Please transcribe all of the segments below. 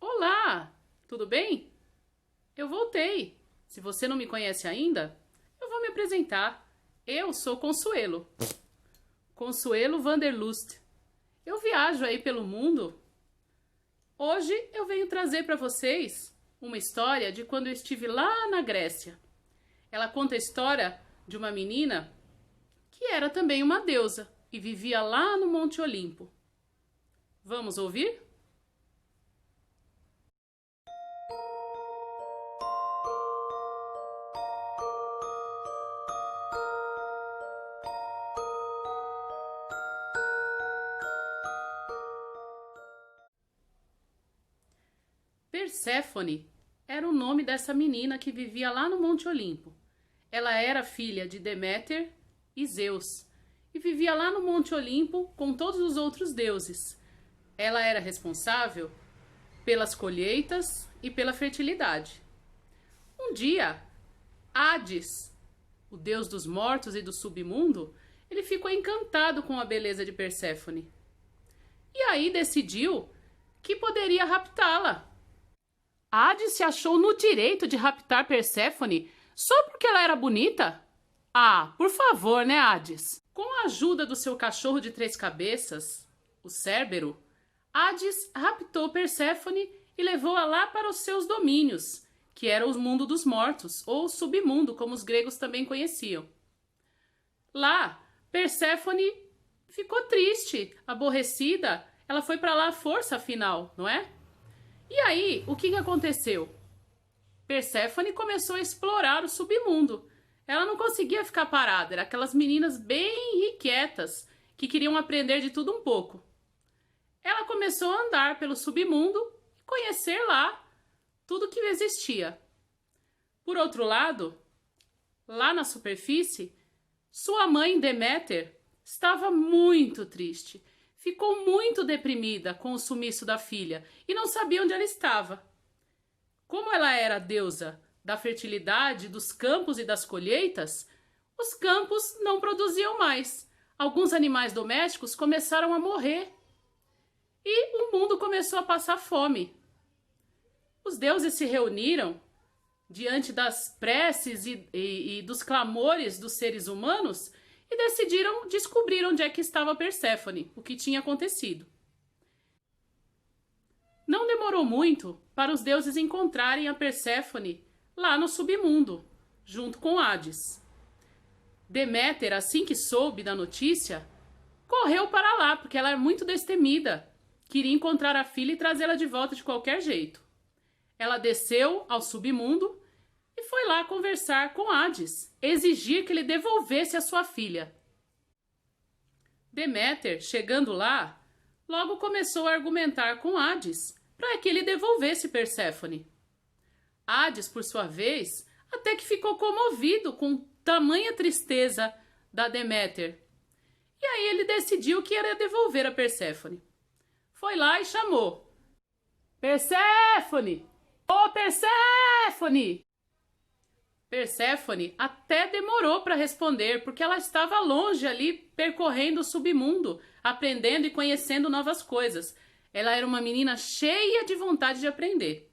Olá, tudo bem? Eu voltei. Se você não me conhece ainda, eu vou me apresentar. Eu sou Consuelo. Consuelo Vanderlust. Eu viajo aí pelo mundo. Hoje eu venho trazer para vocês uma história de quando eu estive lá na Grécia. Ela conta a história de uma menina que era também uma deusa e vivia lá no Monte Olimpo. Vamos ouvir? Perséfone era o nome dessa menina que vivia lá no Monte Olimpo. Ela era filha de Deméter e Zeus e vivia lá no Monte Olimpo com todos os outros deuses. Ela era responsável pelas colheitas e pela fertilidade. Um dia, Hades, o deus dos mortos e do submundo, ele ficou encantado com a beleza de Perséfone. E aí decidiu que poderia raptá-la. Hades se achou no direito de raptar Perséfone só porque ela era bonita? Ah, por favor, né, Hades? Com a ajuda do seu cachorro de 3 cabeças, o Cérbero, Hades raptou Perséfone e levou-a lá para os seus domínios, que era o mundo dos mortos, ou submundo, como os gregos também conheciam. Lá, Perséfone ficou triste, aborrecida, ela foi para lá à força, afinal, não é? E aí, o que aconteceu? Perséfone começou a explorar o submundo. Ela não conseguia ficar parada, eram aquelas meninas bem irrequietas, que queriam aprender de tudo um pouco. Ela começou a andar pelo submundo e conhecer lá tudo que existia. Por outro lado, lá na superfície, sua mãe Deméter estava muito triste. Ficou muito deprimida com o sumiço da filha e não sabia onde ela estava. Como ela era a deusa da fertilidade, dos campos e das colheitas, os campos não produziam mais. Alguns animais domésticos começaram a morrer e o mundo começou a passar fome. Os deuses se reuniram diante das preces e dos clamores dos seres humanos e decidiram descobrir onde é que estava Perséfone, o que tinha acontecido. Não demorou muito para os deuses encontrarem a Perséfone lá no submundo, junto com Hades. Deméter, assim que soube da notícia, correu para lá, porque ela era muito destemida. Queria encontrar a filha e trazê-la de volta de qualquer jeito. Ela desceu ao submundo e foi lá conversar com Hades, exigir que ele devolvesse a sua filha. Deméter, chegando lá, logo começou a argumentar com Hades para que ele devolvesse Perséfone. Hades, por sua vez, até que ficou comovido com tamanha tristeza da Deméter. E aí ele decidiu que ia devolver a Perséfone. Foi lá e chamou: Perséfone! Ô Perséfone! Perséfone até demorou para responder, porque ela estava longe ali, percorrendo o submundo, aprendendo e conhecendo novas coisas. Ela era uma menina cheia de vontade de aprender.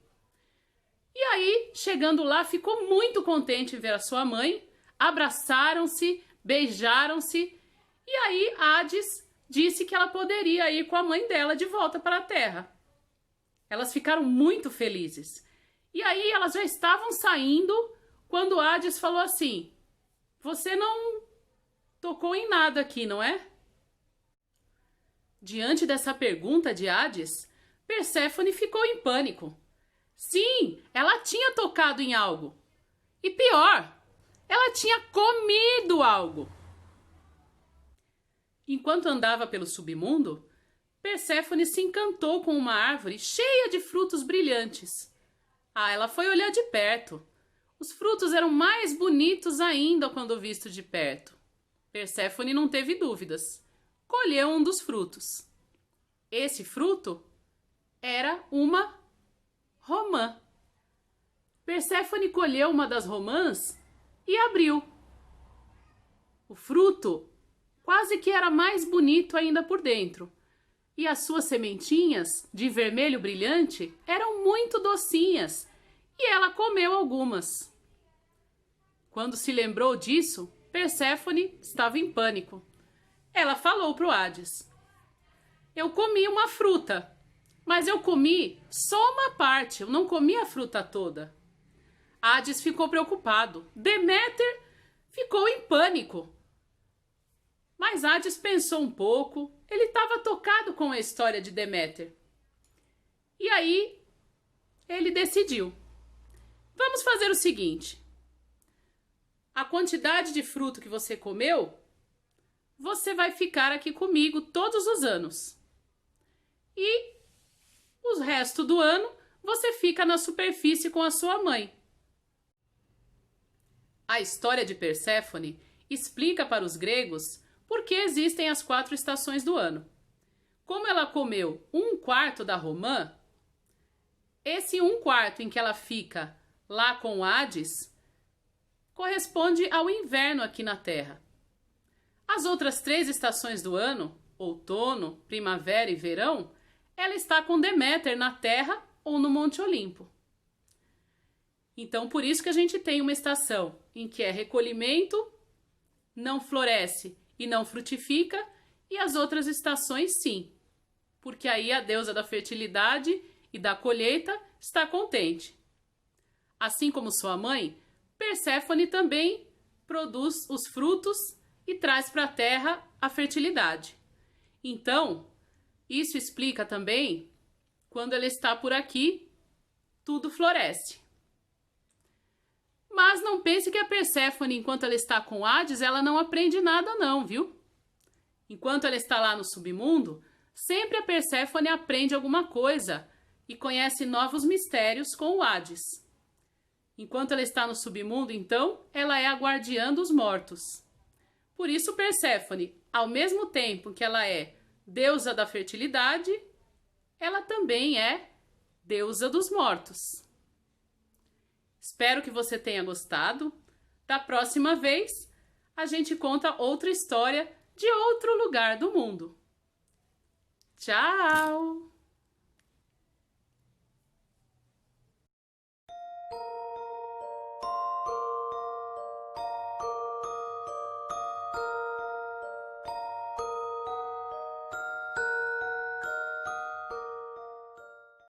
E aí, chegando lá, ficou muito contente em ver a sua mãe, abraçaram-se, beijaram-se, e aí Hades disse que ela poderia ir com a mãe dela de volta para a Terra. Elas ficaram muito felizes. E aí elas já estavam saindo quando Hades falou assim: você não tocou em nada aqui, não é? Diante dessa pergunta de Hades, Perséfone ficou em pânico. Sim, ela tinha tocado em algo. E pior, ela tinha comido algo. Enquanto andava pelo submundo, Perséfone se encantou com uma árvore cheia de frutos brilhantes. Ah, ela foi olhar de perto. Os frutos eram mais bonitos ainda quando vistos de perto. Perséfone não teve dúvidas. Colheu um dos frutos. Esse fruto era uma romã. Perséfone colheu uma das romãs e abriu. O fruto quase que era mais bonito ainda por dentro. e as suas sementinhas, de vermelho brilhante, eram muito docinhas, e ela comeu algumas. Quando se lembrou disso, Perséfone estava em pânico. Ela falou para o Hades: eu comi uma fruta, mas eu comi só uma parte, eu não comi a fruta toda. Hades ficou preocupado. Deméter ficou em pânico. Mas Hades pensou um pouco, ele estava tocado com a história de Deméter. E aí, ele decidiu: vamos fazer o seguinte, a quantidade de fruto que você comeu, você vai ficar aqui comigo todos os anos. E o resto do ano, você fica na superfície com a sua mãe. A história de Perséfone explica para os gregos por que existem as 4 estações do ano. Como ela comeu 1/4 da romã, esse 1/4 em que ela fica lá com Hades corresponde ao inverno aqui na Terra. As outras 3 estações do ano, outono, primavera e verão, ela está com Deméter na Terra ou no Monte Olimpo. Então, por isso que a gente tem uma estação em que é recolhimento, não floresce e não frutifica, e as outras estações sim, porque aí a deusa da fertilidade e da colheita está contente. Assim como sua mãe, Perséfone também produz os frutos e traz para a terra a fertilidade. Então, isso explica também, quando ela está por aqui, tudo floresce. Mas não pense que a Perséfone, enquanto ela está com Hades, ela não aprende nada não, viu? Enquanto ela está lá no submundo, sempre a Perséfone aprende alguma coisa e conhece novos mistérios com o Hades. Enquanto ela está no submundo, então, ela é a guardiã dos mortos. Por isso, Perséfone, ao mesmo tempo que ela é deusa da fertilidade, ela também é deusa dos mortos. Espero que você tenha gostado. Da próxima vez, a gente conta outra história de outro lugar do mundo. Tchau!